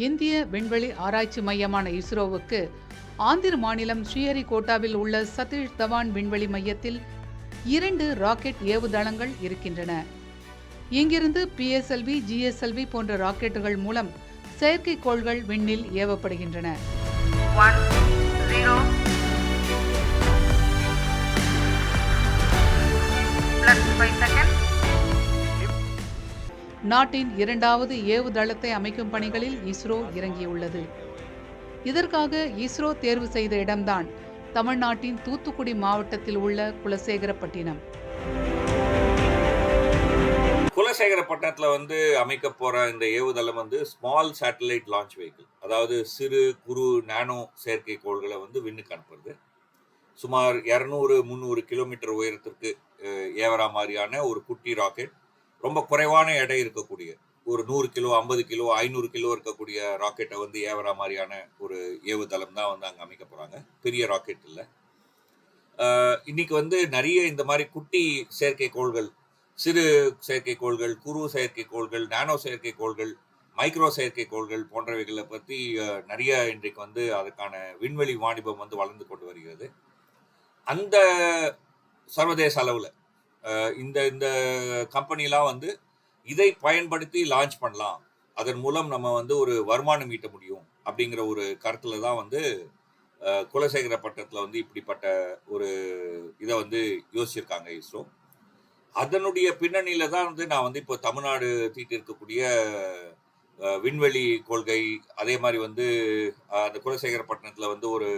இந்திய விண்வெளி ஆராய்ச்சி மையமான இஸ்ரோவுக்கு ஆந்திர மாநிலம் ஸ்ரீஹரிகோட்டாவில் உள்ள சதீஷ் தவான் விண்வெளி மையத்தில் 2 ராக்கெட் ஏவுதளங்கள் இருக்கின்றன. இங்கிருந்து PSLV, GSLV போன்ற ராக்கெட்டுகள் மூலம் செயற்கைக்கோள்கள் விண்ணில் ஏவப்படுகின்றன. 10 +5 seconds. நாட்டின் 2வது ஏவுதளத்தை அமைக்கும் பணிகளில் இஸ்ரோ இறங்கியுள்ளது. இதற்காக இஸ்ரோ தேர்வு செய்த இடம்தான் தமிழ்நாட்டின் தூத்துக்குடி மாவட்டத்தில் உள்ள குலசேகரப்பட்டினம். குலசேகரப்பட்டினத்தில் அமைக்க போற இந்த ஏவுதளம் ஸ்மால் சேட்டலைட் லான்ச் வெஹிக்கிள், அதாவது சிறு குறு நானோ செயற்கைக்கோள்களை விண்ணுக்கு அனுப்புறது. சுமார் 200-300 கிலோமீட்டர் உயரத்திற்கு ஏவரா மாதிரியான ஒரு குட்டி ராக்கெட், ரொம்ப குறைவான எடை இருக்கக்கூடிய ஒரு 100 கிலோ, 50 கிலோ, 500 கிலோ இருக்கக்கூடிய ராக்கெட்டை ஏவரா மாதிரியான ஒரு ஏவுதளம் தான் அங்கே அமைக்க போறாங்க. பெரிய ராக்கெட் இல்லை. இன்னைக்கு நிறைய இந்த மாதிரி குட்டி செயற்கைக்கோள்கள், சிறு செயற்கைக்கோள்கள், குறு செயற்கைக்கோள்கள், நானோ செயற்கைக்கோள்கள், மைக்ரோ செயற்கைக்கோள்கள் போன்றவைகளை பற்றி நிறைய இன்றைக்கு அதுக்கான விண்வெளி வாணிபம் வளர்ந்து கொண்டு வருகிறது. அந்த சர்வதேச அளவில் இந்த இந்த கம்பெனிலாம் இதை பயன்படுத்தி லான்ச் பண்ணலாம், அதன் மூலம் நம்ம ஒரு வருமானம் ஈட்ட முடியும் அப்படிங்கிற ஒரு கருத்துல தான் குலசேகரப்பட்டினத்தில் இப்படிப்பட்ட ஒரு இதை யோசிச்சிருக்காங்க இஸ்ரோ. அதனுடைய பின்னணியில தான் நான் இப்போ தமிழ்நாடு தீட்டி இருக்கக்கூடிய விண்வெளி கொள்கை, அதே மாதிரி அந்த குலசேகரப்பட்டினத்தில் ஒரு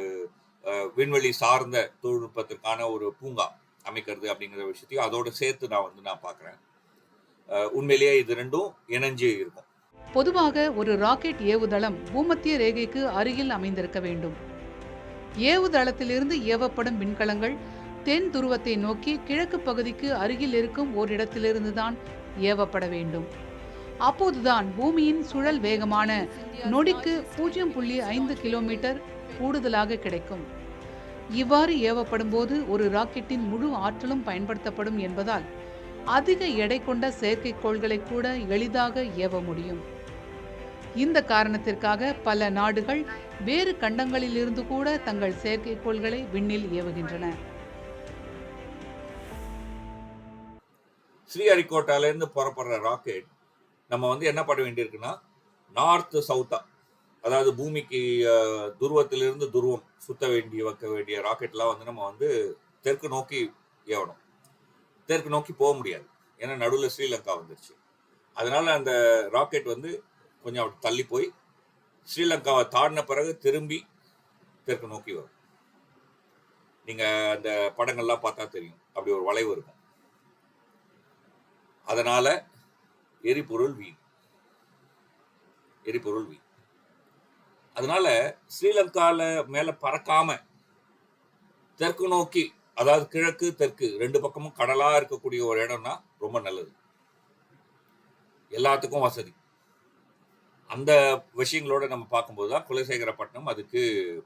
விண்வெளி சார்ந்த தொழில்நுட்பத்திற்கான ஒரு பூங்கா அமைக்கிறது அப்படிங்கிற விஷயத்தையும் அதோட சேர்த்து நான் பார்க்குறேன். உண்மையிலேயே இது ரெண்டும் இணைஞ்சு இருக்கும். பொதுவாக ஒரு ராக்கெட் ஏவுதளம் பூமத்திய ரேகைக்கு அருகில் அமைந்திருக்க வேண்டும். ஏவுதளத்திலிருந்து ஏவப்படும் விண்கலங்கள் தென் துருவத்தை நோக்கி கிழக்கு பகுதிக்கு அருகில் இருக்கும் ஓரிடத்திலிருந்து தான் ஏவப்பட வேண்டும். அப்போதுதான் பூமியின் சுழல் வேகமான நொடிக்கு 0.5 கிலோமீட்டர் கூடுதலாக கிடைக்கும். இவ்வாறு ஏவப்படும் போது ஒரு ராக்கெட்டின் முழு ஆற்றலும் பயன்படுத்தப்படும் என்பதால் அதிக எடை கொண்ட செயற்கைக்கோள்களை கூட எளிதாக ஏவ முடியும். இந்த காரணத்திற்காக பல நாடுகள் வேறு கண்டங்களிலிருந்து கூட தங்கள் செயற்கைக்கோள்களை விண்ணில் ஏவுகின்றன. ஸ்ரீஹரிகோட்டாலேருந்து புறப்படுற ராக்கெட் நம்ம என்ன பண்ண வேண்டியிருக்குன்னா, நார்த் சவுத்தா, அதாவது பூமிக்கு துருவத்திலிருந்து துருவம் சுத்த வைக்க வேண்டிய ராக்கெட்லாம் நம்ம தெற்கு நோக்கி ஏவணும். தெற்கு நோக்கி போக முடியாது, ஏன்னா நடுவில் ஸ்ரீலங்கா வந்துருச்சு. அதனால அந்த ராக்கெட் கொஞ்சம் அப்படி தள்ளி போய் ஸ்ரீலங்காவை தாண்டின பிறகு திரும்பி தெற்கு நோக்கி வரும். நீங்க அந்த படங்கள்லாம் பார்த்தா தெரியும், அப்படி ஒரு வளைவு இருக்கும். அதனால எரிபொருள் வீண். அதனால ஸ்ரீலங்கால மேல பறக்காம தெற்கு நோக்கி, அதாவது கிழக்கு தெற்கு 2 பக்கமும் கடலா இருக்கக்கூடிய ஒரு இடம்னா ரொம்ப நல்லது, எல்லாத்துக்கும் வசதி. அந்த விஷயங்களோட நம்ம பார்க்கும்போது தான் குலசேகரப்பட்டினம் அதுக்கு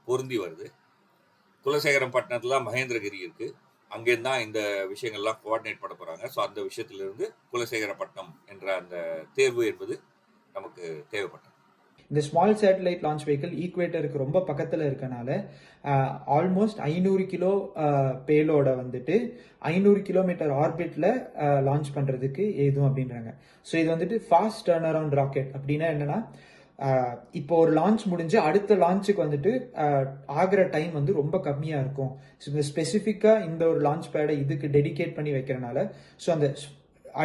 பொருந்தி வருது. குலசேகரப்பட்டினத்துல மகேந்திரகிரி இருக்கு, அங்கேருந்து தான் இந்த விஷயங்கள்லாம் கோஆர்டினேட் பண்ண போறாங்க. ஸோ அந்த விஷயத்திலிருந்து குலசேகரப்பட்டினம் என்ற அந்த தேர்வு என்பது நமக்கு தேவைப்பட்டது. இந்த ஸ்மால் சேட்டலைட் லான்ச் வெஹிக்கிள் ஈக்குவேட்டருக்கு ரொம்ப பக்கத்தில் இருக்கனால ஆல்மோஸ்ட் 500 கிலோ பேலோட 500 கிலோமீட்டர் ஆர்பிட்ல லான்ச் பண்றதுக்கு ஏதும் அப்படின்றாங்க. ஸோ இது ஃபாஸ்ட் டர்ன் அரவுண்ட் ராக்கெட். அப்படின்னா என்னன்னா, இப்போ ஒரு லான்ச் முடிஞ்சு அடுத்த லான்ச்சுக்கு ஆகிற டைம் ரொம்ப கம்மியா இருக்கும். ஸோ இந்த ஸ்பெசிஃபிக்கா இந்த ஒரு லான்ச் பேடை இதுக்கு டெடிகேட் பண்ணி வைக்கிறனால ஸோ அந்த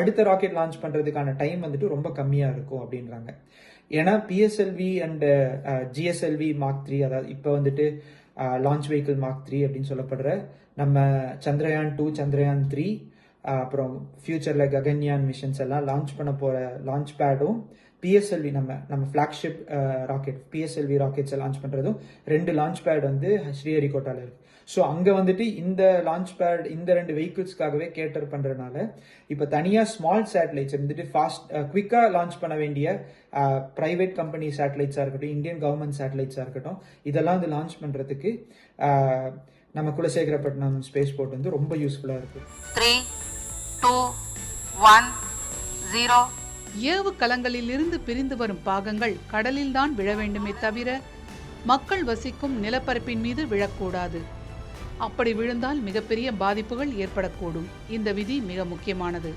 அடுத்த ராக்கெட் லான்ச் பண்றதுக்கான டைம் ரொம்ப கம்மியா இருக்கும் அப்படின்றாங்க. ஏன்னா PSLV அண்ட் GSLV Mark 3, அதாவது இப்போ லான்ச் வெஹிக்கிள் Mark 3 அப்படின்னு சொல்லப்படுற நம்ம சந்திரயான் 2, சந்திரயான் 3, அப்புறம் ஃபியூச்சர்ல ககன்யான் மிஷன்ஸ் எல்லாம் லான்ச் பண்ண போற லான்ச் பேடும் PSLV நம்ம ஃபிளாக்ஷிப் ராக்கெட் PSLV ராக்கெட்ஸை லான்ச் பண்றதும் 2 லான்ச் பேட் ஸ்ரீஹரிகோட்டால இருக்கு. ஸோ அங்கே இந்த லான்ச் பேட் இந்த 2 வெஹிக்கிள்ஸ்க்காகவே கேட்டர் பண்ணுறதுனால இப்போ தனியாக ஸ்மால் சேட்டலைட்ஸ் ஃபாஸ்ட் குவிக்காக லான்ச் பண்ண வேண்டிய ப்ரைவேட் கம்பெனி சேட்டலைட்ஸாக இருக்கட்டும், இந்தியன் கவர்மெண்ட் சேட்டலைட்ஸாக இருக்கட்டும், இதெல்லாம் லான்ச் பண்ணுறதுக்கு நம்ம குலசேகரப்பட்டினம் ஸ்பேஸ் போர்ட் ரொம்ப யூஸ்ஃபுல்லாக இருக்குது. 3, 2, 1, 0. ஏவு கலங்களிலிருந்து பிரிந்து வரும் பாகங்கள் கடலில்தான் விழ வேண்டுமே தவிர மக்கள் வசிக்கும் நிலப்பரப்பின் மீது விழக்கூடாது. அப்படி விழுந்தால் மிகப்பெரிய பாதிப்புகள் ஏற்படக்கூடும். இந்த விதி மிக முக்கியமானது.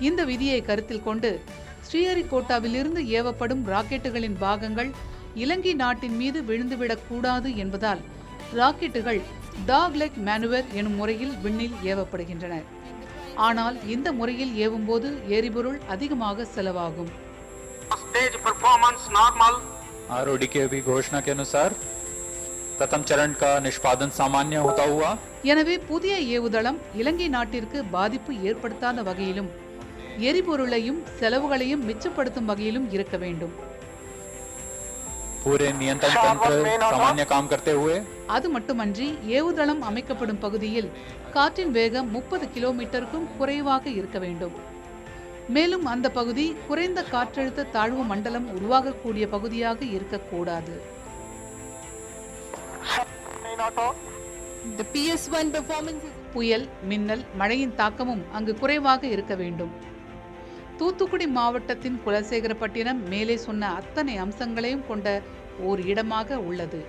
இந்த விதியை கருத்தில் கொண்டு ஸ்ரீஹரிகோட்டாவிலிருந்து ஏவப்படும் ராக்கெட்டுகளின் பாகங்கள் இலங்கை நாட்டின் மீது விழுந்துவிடக்கூடாது என்பதால் ராக்கெட்டுகள் டாக்லெக் மேனுவர் எனும் முறையில் விண்ணில் ஏவப்படுகின்றன. ஆனால் இந்த முறையில் ஏவும்போது எரிபொருள் அதிகமாக செலவாகும். Stage performance normal. आरओडी के भी घोषणा के अनुसार प्रथम चरण का निष्पादन सामान्य होता हुआ। எனவே புதிய ஏவுதளம் இலங்கை நாட்டிற்கு பாதிப்பு ஏற்படுத்தாத வகையிலும் எரிபொருளையும் செலவுகளையும் மிச்சப்படுத்தும் வகையிலும் இருக்க வேண்டும். पूरे नियंत्रण तंत्र सामान्य काम करते हुए। அது மட்டுமன்றி ஏவுதளம் அமைக்கப்படும் பகுதியில் காற்றின் வேகம் 30 கிலோமீட்டருக்கும் குறைவாக இருக்க வேண்டும். மேலும் அந்த பகுதி குறைந்த காற்றழுத்த தாழ்வு மண்டலம் உருவாகக்கூடிய பகுதியாக இருக்கக்கூடாது. புயல், மின்னல், மழையின் தாக்கமும் அங்கு குறைவாக இருக்க வேண்டும். தூத்துக்குடி மாவட்டத்தின் குலசேகரப்பட்டினம் மேலே சொன்ன அத்தனை அம்சங்களையும் கொண்ட ஓர் இடமாக உள்ளது.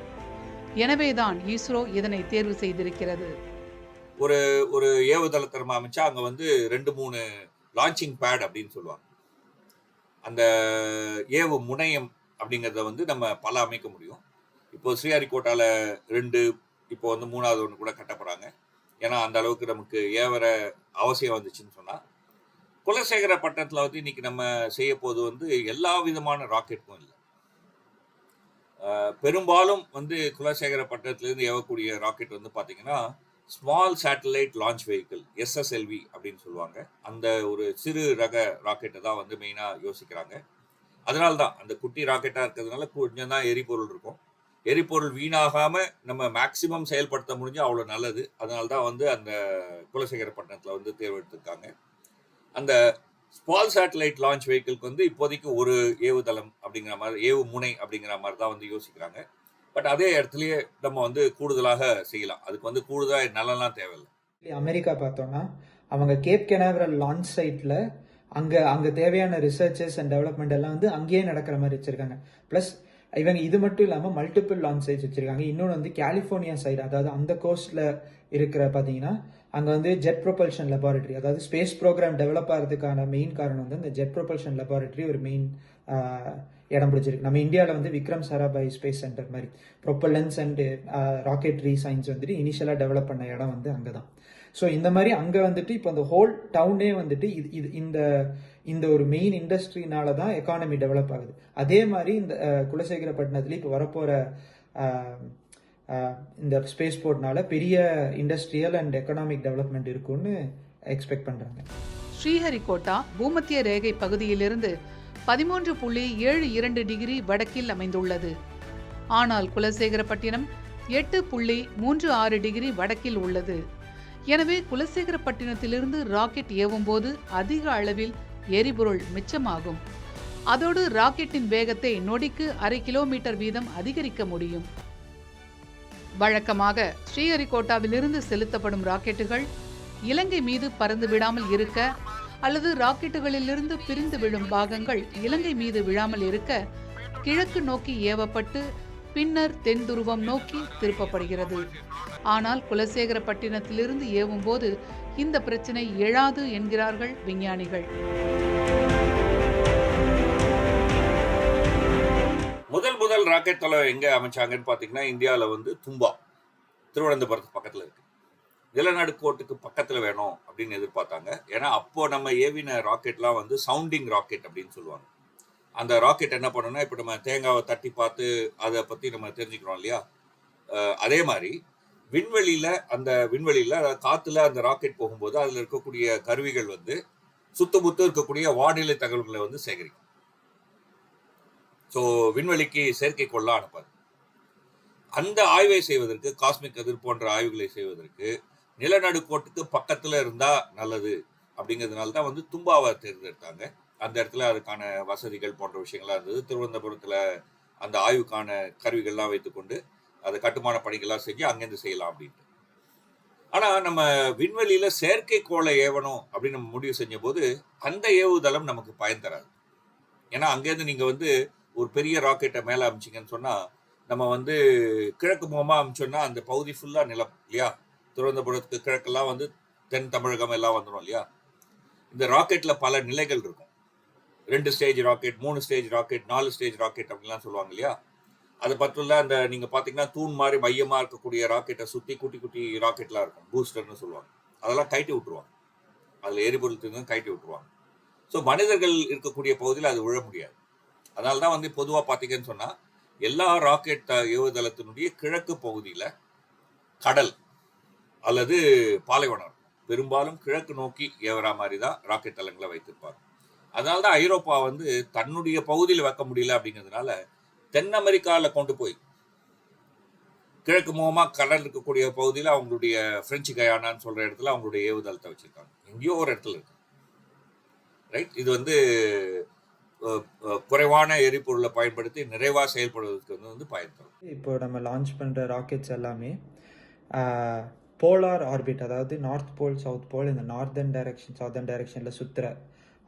எனவேதான் இஸ்ரோ இதனை தேர்வு செய்திருக்கிறது. ஒரு ஒரு ஏவுதளத்தை நம்ம அமைச்சா அங்க வந்து 2-3 லான்ச்சிங் பேட் அப்படின்னு சொல்லுவாங்க. அந்த ஏவு முனையம் அப்படிங்கிறத வந்து நம்ம பல அமைக்க முடியும். இப்போ ஸ்ரீஹரிகோட்டால 2, இப்போ வந்து 3வது ஒன்று கூட கட்டப்படுறாங்க. ஏன்னா அந்த அளவுக்கு நமக்கு ஏவர அவசியம் வந்துச்சுன்னு சொன்னா, குலசேகரப்பட்டினத்தில் வந்து இன்னைக்கு நம்ம செய்ய போது வந்து எல்லா விதமான ராக்கெட்டுக்கும் இல்லை. பெரும்பாலும் வந்து குலசேகரப்பட்டினத்திலிருந்து ஏவக்கூடிய ராக்கெட் வந்து பார்த்தீங்கன்னா small satellite launch vehicle, SSLV அப்படின்னு சொல்லுவாங்க. அந்த ஒரு சிறு ரக ராக்கெட்டை தான் வந்து மெயினாக யோசிக்கிறாங்க. அதனால தான் அந்த குட்டி ராக்கெட்டாக இருக்கிறதுனால கொஞ்சம் தான் எரிபொருள் இருக்கும். எரிபொருள் வீணாகாமல் நம்ம மேக்சிமம் செயல்படுத்த முடிஞ்சு அவ்வளோ நல்லது. அதனால தான் வந்து அந்த குலசேகரப்பட்டினத்தில் வந்து தேர்வெடுத்திருக்காங்க. அந்த ஸ்மால் சேட்டலைட் லான்ச் வெஹிக்கிள்க்கு வந்து இப்போதைக்கு ஒரு ஏவுதளம் அப்படிங்கிற மாதிரி, ஏவு முனை அப்படிங்கிற மாதிரி தான் வந்து யோசிக்கிறாங்க. பட் அதே இடத்துலயே நம்ம வந்து கூடுதலாக செய்யலாம். அதுக்கு வந்து கூடுதலாக நிலம்லாம் தேவையில்லை. அமெரிக்கா பார்த்தோம்னா அவங்க கேப் கெனாவரல் லான்ச் சைட்ல அங்க தேவையான ரிசர்ச்சஸ் அண்ட் டெவலப்மெண்ட் எல்லாம் வந்து அங்கேயே நடக்கிற மாதிரி வச்சிருக்காங்க. பிளஸ் இவங்க இது மட்டும் இல்லாமல் மல்டிபிள் லான்ச் சைட்ஸ் வச்சிருக்காங்க. இன்னொன்று வந்து கலிஃபோர்னியா சைடு, அதாவது அந்த கோஸ்ட்ல இருக்கிற பார்த்தீங்கன்னா அங்கே வந்து ஜெட் ப்ரொபல்ஷன் லெபார்டரி, அதாவது ஸ்பேஸ் ப்ரோக்ராம் டெவலப் ஆகிறதுக்கான மெயின் காரணம் வந்து இந்த ஜெட் ப்ரொபல்ஷன் லெபார்டரி ஒரு மெயின் இடம் பிடிச்சிருக்கு. நம்ம இந்தியாவில் வந்து விக்ரம் சாராபாய் ஸ்பேஸ் சென்டர் மாதிரி ப்ரொப்பல்லன்ஸ் அண்ட் ராக்கெட்ரி சயின்ஸ் வந்துட்டு இனிஷியலாக டெவலப் பண்ண இடம் வந்து அங்கே தான். ஸோ இந்த மாதிரி அங்கே வந்துட்டு இப்போ அந்த ஹோல் டவுனே வந்துட்டு இந்த ஒரு மெயின் இண்டஸ்ட்ரினால தான் எக்கானமி டெவலப் ஆகுது. அதே மாதிரி இந்த குலசேகரப்பட்டினத்துலேயும் இப்போ வரப்போகிற இந்த ஸ்பேஸ் போர்ட்னால பெரிய இண்டஸ்ட்ரியல் அண்ட் எக்கனாமிக் டெவலப்மெண்ட் இருக்கும்னு எக்ஸ்பெக்ட் பண்ணுறாங்க. ஸ்ரீஹரிகோட்டா பூமத்திய ரேகை பகுதியிலிருந்து 13.72 டிகிரி வடக்கில் அமைந்துள்ளது. ஆனால் குலசேகரப்பட்டினம் 8.36 டிகிரி வடக்கில் உள்ளது. எனவே குலசேகரப்பட்டினத்திலிருந்து ராக்கெட் ஏவும் போது அதிக அளவில் எரிபொருள் மிச்சமாகும். அதோடு ராக்கெட்டின் வேகத்தை நொடிக்கு 1/2 கிலோமீட்டர் வீதம் அதிகரிக்க முடியும். வழக்கமாக ஸ்ரீஹரிகோட்டாவிலிருந்து செலுத்தப்படும் ராக்கெட்டுகள் இலங்கை மீது பறந்து விடாமல் இருக்க அல்லது ராக்கெட்டுகளிலிருந்து பிரிந்து விழும் பாகங்கள் இலங்கை மீது விழாமல் இருக்க கிழக்கு நோக்கி ஏவப்பட்டு பின்னர் தென் துருவம் நோக்கி திருப்பப்படுகிறது. ஆனால் குலசேகரப்பட்டினத்திலிருந்து ஏவும் போது இந்த பிரச்சனை எழாது என்கிறார்கள் விஞ்ஞானிகள். முதல் ராக்கெட் தளம் எங்க அமைச்சாங்கன்னு பாத்தீங்கன்னா இந்தியாவில் வந்து தும்பா, திருவனந்தபுரத்து பக்கத்துல இருக்கு. நிலநடுக்கோட்டுக்கு பக்கத்துல வேணும் அப்படின்னு எதிர்பார்த்தாங்க. ஏன்னா அப்போ நம்ம ஏவின ராக்கெட்லாம் வந்து சவுண்டிங் ராக்கெட் அப்படின்னு சொல்லுவாங்க. அந்த ராக்கெட் என்ன பண்ணணும்னா, இப்போ நம்ம தேங்காவை தட்டி பார்த்து அதை பத்தி நம்ம தெரிஞ்சுக்கிறோம் இல்லையா, அதே மாதிரி விண்வெளியில காத்துல அந்த ராக்கெட் போகும்போது அதுல இருக்கக்கூடிய கருவிகள் வந்து சுத்தமுத்து இருக்கக்கூடிய வானிலை தகவல்களை வந்து சேகரிக்கும். ஸோ விண்வெளிக்கு செயற்கைக்கோள்லாம் அனுப்பாது. அந்த ஆய்வை செய்வதற்கு, காஸ்மிக் கதிர் போன்ற ஆய்வுகளை செய்வதற்கு நிலநடுக்கோட்டுக்கு பக்கத்துல இருந்தா நல்லது அப்படிங்கிறதுனால தான் வந்து தும்பாவை தேர்ந்தெடுத்தாங்க. அந்த இடத்துல அதுக்கான வசதிகள் போன்ற விஷயங்கள்லாம் இருந்தது. திருவனந்தபுரத்துல அந்த ஆய்வுக்கான கருவிகள்லாம் வைத்துக்கொண்டு அதை கட்டுமான பணிகள்லாம் செஞ்சு அங்கேருந்து செய்யலாம் அப்படின்ட்டு. ஆனால் நம்ம விண்வெளியில் செயற்கைக்கோளை ஏவணும் அப்படின்னு நம்ம முடிவு செஞ்ச போது அந்த ஏவுதளம் நமக்கு பயன் தராது. ஏன்னா அங்கேருந்து நீங்கள் வந்து ஒரு பெரிய ராக்கெட்டை மேலே அமிச்சிங்கன்னு சொன்னால் நம்ம வந்து கிழக்கு முகமாக அமிச்சோன்னா அந்த பகுதி ஃபுல்லாக நிலம் இல்லையா, திருவனந்தபுரத்துக்கு கிழக்கெல்லாம் வந்து தென் தமிழகம் எல்லாம் வந்துடும் இல்லையா. இந்த ராக்கெட்டில் பல நிலைகள் இருக்கும். 2 stage rocket, 3 stage rocket, 4 stage rocket அப்படின்லாம் சொல்லுவாங்க இல்லையா. அது பற்றில அந்த நீங்கள் பார்த்தீங்கன்னா தூண் மாதிரி மையமாக இருக்கக்கூடிய ராக்கெட்டை சுற்றி குட்டி குட்டி ராக்கெட்லாம் இருக்கும், பூஸ்டர்னு சொல்லுவாங்க. அதெல்லாம் கழட்டி விட்டுருவாங்க, அதில் எரிபொருள் தீர்ந்து கழட்டி விட்டுருவாங்க. ஸோ மனிதர்கள் இருக்கக்கூடிய பகுதியில் அது விழ முடியாது. அதனால தான் வந்து பொதுவாக பார்த்தீங்கன்னு சொன்னால் எல்லா ராக்கெட் ஏவுதளத்தினுடைய கிழக்கு பகுதியில் கடல் அல்லது பாலைவனம் இருக்கும். பெரும்பாலும் கிழக்கு நோக்கி ஏவற மாதிரி தான் ராக்கெட் தளங்களை வைத்திருப்பாங்க. அதனால தான் ஐரோப்பா வந்து தன்னுடைய பகுதியில் வைக்க முடியல அப்படிங்கிறதுனால தென் அமெரிக்காவில் கொண்டு போய் கிழக்கு முகமாக கடல் இருக்கக்கூடிய பகுதியில் அவங்களுடைய பிரெஞ்சு கயானான்னு சொல்கிற இடத்துல அவங்களுடைய ஏவுதளத்தை வச்சுருக்காங்க. எங்கேயோ ஒரு இடத்துல இருக்கு, ரைட். இது வந்து குறைவான எரிபொருளை பயன்படுத்தி நிறைவாக செயல்படுவதற்கு வந்து பயன் தரும். இப்போ நம்ம லான்ச் பண்ணுற ராக்கெட்ஸ் எல்லாமே போலார் ஆர்பிட், அதாவது நார்த் போல் சவுத் போல் இந்த நார்தர்ன் டைரக்ஷன் சவுதர்ன் டைரக்ஷனில் சுற்றுற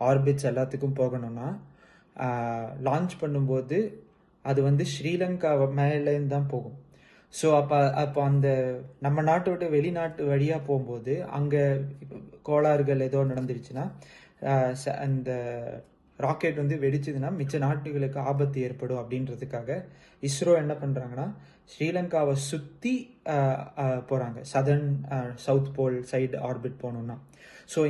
ஆர்பிட்ஸ் எல்லாத்துக்கும் போகணும்னா லான்ச் பண்ணும்போது அது வந்து ஸ்ரீலங்கா மேலேருந்து தான் போகும். ஸோ அப்போ அந்த நம்ம நாட்டை விட்டு வெளிநாட்டு வழியாக போகும்போது அங்கே கோளாறுகள் ஏதோ நடந்துருச்சுன்னா அந்த ராக்கெட் வந்து வெடிச்சதுன்னா மிச்ச நாட்டுகளுக்கு ஆபத்து ஏற்படும் அப்படின்றதுக்காக இஸ்ரோ என்ன பண்ணுறாங்கன்னா ஸ்ரீலங்காவை சுற்றி போகிறாங்க, southern south pole side orbit போகணுன்னா. ஸோ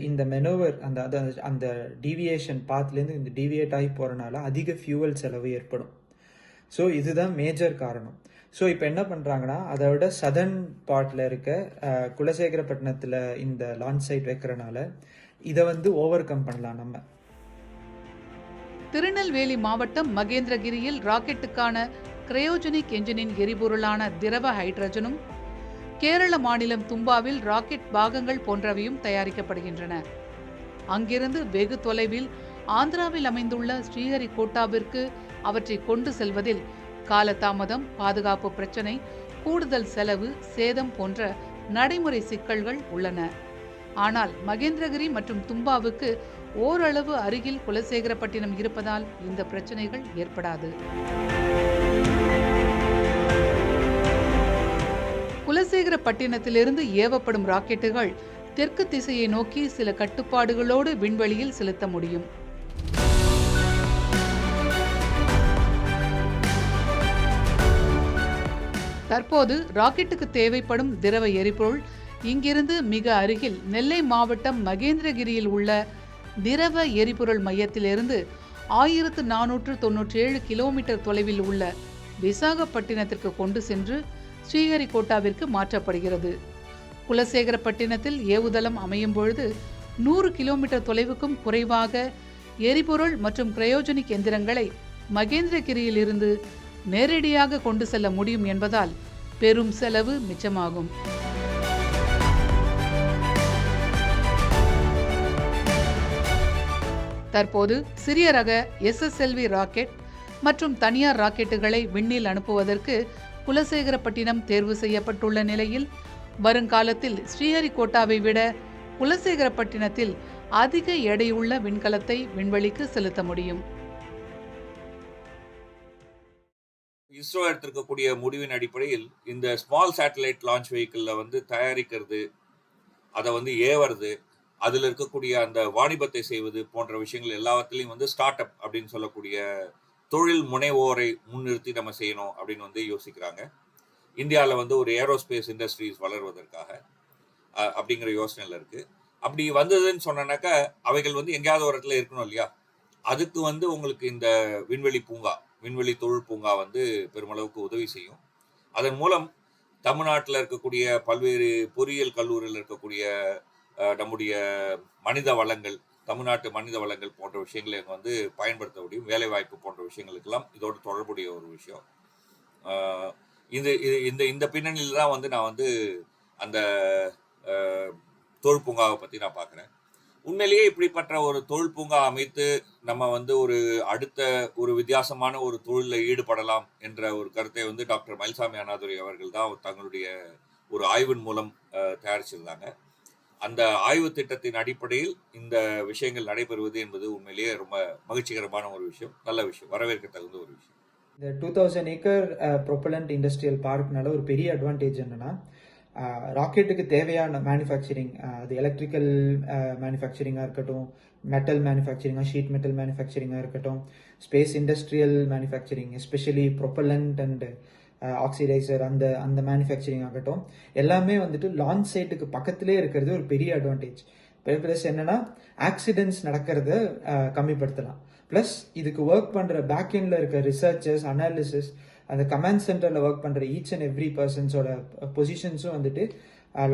இந்த மெனோவர் அந்த டீவியேஷன் பாத்லேருந்து இந்த டீவியேட் ஆகி போகிறனால அதிக ஃபியூவல் செலவு ஏற்படும். ஸோ இதுதான் மேஜர் காரணம். ஸோ இப்போ என்ன பண்ணுறாங்கன்னா அதை விட சதர்ன் பார்ட்டில் இருக்க குலசேகரப்பட்டினத்தில் இந்த லான்ச் சைட் வைக்கிறனால இதை வந்து ஓவர் கம் பண்ணலாம் நம்ம. திருநெல்வேலி மாவட்டம் மகேந்திரகிரியில் ராக்கெட்டுக்கான கிரையோஜெனிக் என்ஜினின் எரிபொருளான திரவ ஹைட்ரஜனும், கேரள மாநிலம் தும்பாவில் ராக்கெட் பாகங்கள் போன்றவையும் தயாரிக்கப்படுகின்றன. அங்கிருந்து வெகு தொலைவில் ஆந்திராவில் அமைந்துள்ள ஸ்ரீஹரிகோட்டாவிற்கு அவற்றை கொண்டு செல்வதில் காலதாமதம், பாதுகாப்பு பிரச்சனை, கூடுதல் செலவு, சேதம் போன்ற நடைமுறை சிக்கல்கள் உள்ளன. ஆனால் மகேந்திரகிரி மற்றும் தும்பாவுக்கு ஓரளவு அருகில் குலசேகரப்பட்டினம் இருப்பதால் இந்த பிரச்சனைகள் ஏற்படாது. குலசேகரப்பட்டினத்திலிருந்து ஏவப்படும் ராக்கெட்டுகள் தெற்கு திசையை நோக்கி சில கட்டுப்பாடுகளோடு விண்வெளியில் செலுத்த முடியும். தற்போது ராக்கெட்டுக்கு தேவைப்படும் திரவ எரிபொருள் இங்கிருந்து மிக அருகில் நெல்லை மாவட்டம் மகேந்திரகிரியில் உள்ள திரவ எரிபொருள் மையத்திலிருந்து 1497 கிலோமீட்டர் தொலைவில் உள்ள விசாகப்பட்டினத்திற்கு கொண்டு சென்று ஸ்ரீஹரிகோட்டாவிற்கு மாற்றப்படுகிறது. குலசேகரப்பட்டினத்தில் ஏவுதளம் அமையும் பொழுது 100 கிலோமீட்டர் தொலைவுக்கும் குறைவாக எரிபொருள் மற்றும் கிரையோஜெனிக் எந்திரங்களை மகேந்திரகிரியில் இருந்து நேரடியாக கொண்டு செல்ல முடியும் என்பதால் பெரும் செலவு மிச்சமாகும். தற்போது சிறிய ரக SSLV ராக்கெட் மற்றும் தனியார் ராக்கெட்டுகளை விண்ணில் அனுப்புவதற்கு குலசேகரப்பட்டினம் தேர்வு செய்யப்பட்டுள்ள நிலையில் வருங்காலத்தில் ஸ்ரீஹரிகோட்டாவை விட குலசேகரப்பட்டினத்தில் அதிக எடையுள்ள விண்கலத்தை விண்வெளிக்கு செலுத்த முடியும். இஸ்ரோ எடுத்திருக்கக்கூடிய முடிவின் அடிப்படையில் இந்த ஸ்மால் சேட்டலைட் லான்ச் வெஹிக்கிளில் வந்து தயாரிக்கிறது, அதை வந்து ஏவறது, அதில் இருக்கக்கூடிய அந்த வாணிபத்தை செய்வது போன்ற விஷயங்கள் எல்லாவற்றிலையும் வந்து ஸ்டார்ட் அப் அப்படின்னு சொல்லக்கூடிய தொழில் முனைவோரை முன்னிறுத்தி நம்ம செய்யணும் அப்படின்னு வந்து யோசிக்கிறாங்க. இந்தியாவில் வந்து ஒரு ஏரோஸ்பேஸ் இண்டஸ்ட்ரீஸ் வளர்வதற்காக அப்படிங்கிற யோசனையில் இருக்குது. அப்படி வந்ததுன்னு சொன்னாக்கா அவைகள் வந்து எங்கேயாவது ஒரு இடத்துல இருக்கணும் இல்லையா. அதுக்கு வந்து உங்களுக்கு இந்த விண்வெளி தொழில் பூங்கா வந்து பெருமளவுக்கு உதவி செய்யும். அதன் மூலம் தமிழ்நாட்டில் இருக்கக்கூடிய பல்வேறு பொறியியல் கல்லூரியில் இருக்கக்கூடிய நம்முடைய மனித வளங்கள், தமிழ்நாட்டு மனித வளங்கள் போன்ற விஷயங்களை அங்கே வந்து பயன்படுத்த முடியும். வேலைவாய்ப்பு போன்ற விஷயங்களுக்கெல்லாம் இதோடு தொடர்புடைய ஒரு விஷயம். இந்த பின்னணியில் தான் வந்து நான் வந்து அந்த தொழில் பூங்காவை பற்றி நான் பார்க்குறேன். உண்மையிலேயே இப்படிப்பட்ட ஒரு தொழில் பூங்கா அமைத்து நம்ம வந்து அடுத்த ஒரு வித்தியாசமான ஒரு தொழிலில் ஈடுபடலாம் என்ற ஒரு கருத்தை வந்து டாக்டர் மயில்சாமி அண்ணாதுரை அவர்கள் தான் தங்களுடைய ஒரு ஆய்வின் மூலம் தயாரிச்சிருந்தாங்க. அந்த ஆய்வு திட்டத்தின் அடிப்படையில் இந்த விஷயங்கள் நடைபெறுவது என்பது உண்மையிலேயே ரொம்ப மகிழ்ச்சிகரமான ஒரு விஷயம், நல்ல விஷயம், வரவேற்க தகுந்த ஒரு விஷயம். இந்த 2000 ஏக்கர் ப்ரொப்பலண்ட் இண்டஸ்ட்ரியல் பார்க்னால ஒரு பெரிய அட்வான்டேஜ் என்னன்னா, ராக்கெட்டுக்கு தேவையான மேனுஃபேக்சரிங், அது எலக்ட்ரிக்கல் மேனுஃபேக்சரிங்காக இருக்கட்டும், மெட்டல் மேனுஃபேக்சரிங்காக, ஷீட் மெட்டல் மேனுஃபேக்சரிங்காக இருக்கட்டும், space industrial manufacturing, especially propellant and oxidiser அந்த மேனுஃபேக்சரிங் ஆகட்டும், எல்லாமே வந்துட்டு லான்ச் சைட்டுக்கு பக்கத்திலே இருக்கிறது ஒரு பெரிய அட்வான்டேஜ். ப்ளஸ் என்னன்னா, ஆக்சிடென்ட்ஸ் நடக்கிறத கம்மிப்படுத்தலாம். ப்ளஸ் இதுக்கு ஒர்க் பண்ணுற பேக்எண்டில் இருக்க ரிசர்ச்சர்ஸ், அனாலிசிஸ், அந்த கமாண்ட் சென்டரில் ஒர்க் பண்ணுற ஈச் அண்ட் எவ்ரி பர்சன்ஸோட பொசிஷன்ஸும் வந்துட்டு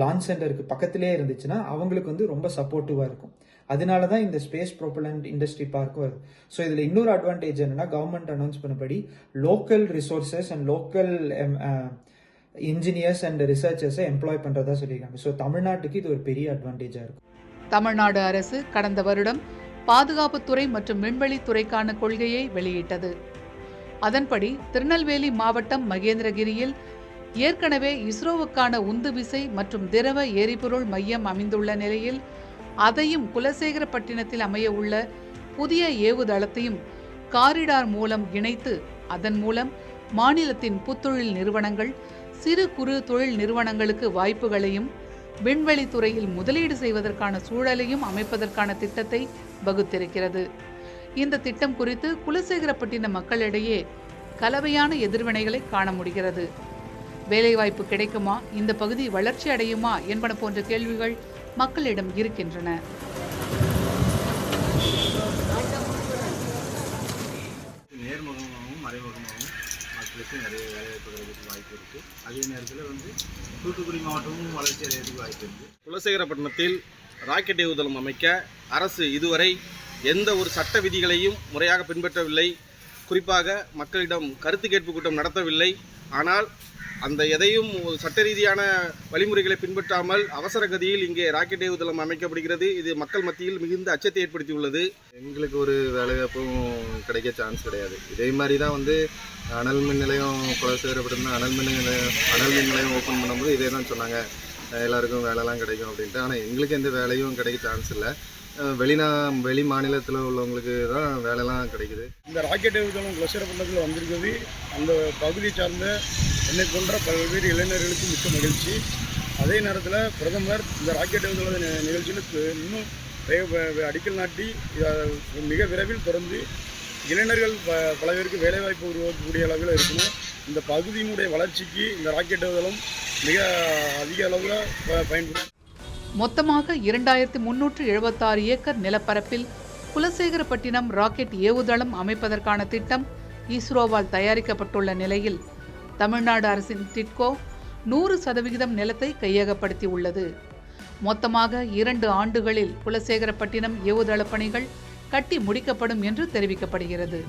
லான்ச் சென்டருக்கு பக்கத்திலே இருந்துச்சுன்னா அவங்களுக்கு வந்து ரொம்ப சப்போர்ட்டிவாக இருக்கும். அதனால தான் இந்த ஸ்பேஸ் ப்ரொப்பலண்ட் இண்டஸ்ட்ரி பார்க்கும் வருது. ஸோ இதில் இன்னொரு அட்வான்டேஜ் என்னன்னா, கவர்மெண்ட் அனௌன்ஸ் பண்ணபடி local resources and local engineers and ரிசர்ச்சர்ஸை எம்ப்ளாய் பண்ணுறதா சொல்லியிருக்காங்க. ஸோ தமிழ்நாட்டுக்கு இது ஒரு பெரிய அட்வான்டேஜாக இருக்கும். தமிழ்நாடு அரசு கடந்த வருடம் பாதுகாப்புத்துறை மற்றும் விண்வெளித்துறைக்கான கொள்கையை வெளியிட்டது. அதன்படி திருநெல்வேலி மாவட்டம் மகேந்திரகிரியில் ஏற்கனவே இஸ்ரோவுக்கான உந்துவிசை மற்றும் திரவ எரிபொருள் மையம் அமைந்துள்ள நிலையில் அதையும் குலசேகரப்பட்டினத்தில் அமைய உள்ள புதிய ஏவுதளத்தையும் காரிடார் மூலம் இணைத்து அதன் மூலம் மாநிலத்தின் புத்தொழில் நிறுவனங்கள், சிறு குறு தொழில் நிறுவனங்களுக்கு வாய்ப்புகளையும் விண்வெளித்துறையில் முதலீடு செய்வதற்கான சூழலையும் அமைப்பதற்கான திட்டத்தை வகுத்திருக்கிறது. இந்த திட்டம் குறித்து குலசேகரப்பட்டின மக்களிடையே கலவையான எதிர்வினைகளை காண முடிகிறது. வேலைவாய்ப்பு கிடைக்குமா, இந்த பகுதி வளர்ச்சி அடையுமா என்பன போன்ற கேள்விகள் மக்களிடம் இருக்கின்றன. நேர்முகமாகவும் மறைமுகமாகவும் மக்களுக்கு நிறைய வேலைவாய்ப்புகளுக்கு வாய்ப்பு இருக்குது. அதே நேரத்தில் வந்து தூத்துக்குடி மாவட்டமும் வளர்ச்சி அடைகிறதுக்கு வாய்ப்பு இருக்குது. குலசேகரப்பட்டினத்தில் ராக்கெட் ஏவுதளம் அமைக்க அரசு இதுவரை எந்த ஒரு சட்ட விதிகளையும் முறையாக பின்பற்றவில்லை. குறிப்பாக மக்களிடம் கருத்து கேட்பு கூட்டம் நடத்தவில்லை. ஆனால் அந்த எதையும் சட்ட ரீதியான வழிமுறைகளை பின்பற்றாமல் அவசர கதியில் இங்கே ராக்கெட் ஏவுதளம் அமைக்கப்படுகிறது. இது மக்கள் மத்தியில் மிகுந்த அச்சத்தை ஏற்படுத்தியுள்ளது. எங்களுக்கு ஒரு வேலைவாய்ப்பும் கிடைக்க சான்ஸ் கிடையாது. இதே மாதிரி தான் வந்து அனல் மின் நிலையம் குலசேகரப்பட்டினம் அனல் மின் நிலையம் ஓப்பன் பண்ணும்போது இதே தான் சொன்னாங்க, எல்லாருக்கும் வேலைலாம் கிடைக்கும் அப்படின்ட்டு. ஆனால் எங்களுக்கு எந்த வேலையும் கிடைக்க சான்ஸ் இல்லை. வெளி மாநிலத்தில் உள்ளவங்களுக்கு தான் வேலைலாம் கிடைக்குது. இந்த ராக்கெட் ஏவுதளம் குலசேகரப்பட்டினத்தில் வந்திருக்கிறது அந்த பகுதி சார்ந்த என்னை போன்ற பல்வேறு இளைஞர்களுக்கு மிக்க மகிழ்ச்சி. அதே நேரத்தில் பிரதமர் இந்த ராக்கெட் ஏவுதள நிகழ்ச்சியில் இன்னும் அடிக்கல் நாட்டி மிக விரைவில் தொடர்ந்து இளைஞர்கள் பல பேருக்கு வேலைவாய்ப்பு உருவாக்கக்கூடிய அளவில் இருக்கணும். இந்த பகுதியினுடைய வளர்ச்சிக்கு இந்த ராக்கெட் ஏவுதளம் மிக அதிக அளவில் பயன்படும். மொத்தமாக 2376 ஏக்கர் நிலப்பரப்பில் குலசேகரப்பட்டினம் ராக்கெட் ஏவுதளம் அமைப்பதற்கான திட்டம் இஸ்ரோவால் தயாரிக்கப்பட்டுள்ள நிலையில் தமிழ்நாடு அரசின் டிட்கோ 100% நிலத்தை கையகப்படுத்தி உள்ளது. மொத்தமாக 2 ஆண்டுகளில் குலசேகரப்பட்டினம் ஏவுதள பணிகள் கட்டி முடிக்கப்படும் என்று தெரிவிக்கப்படுகிறது.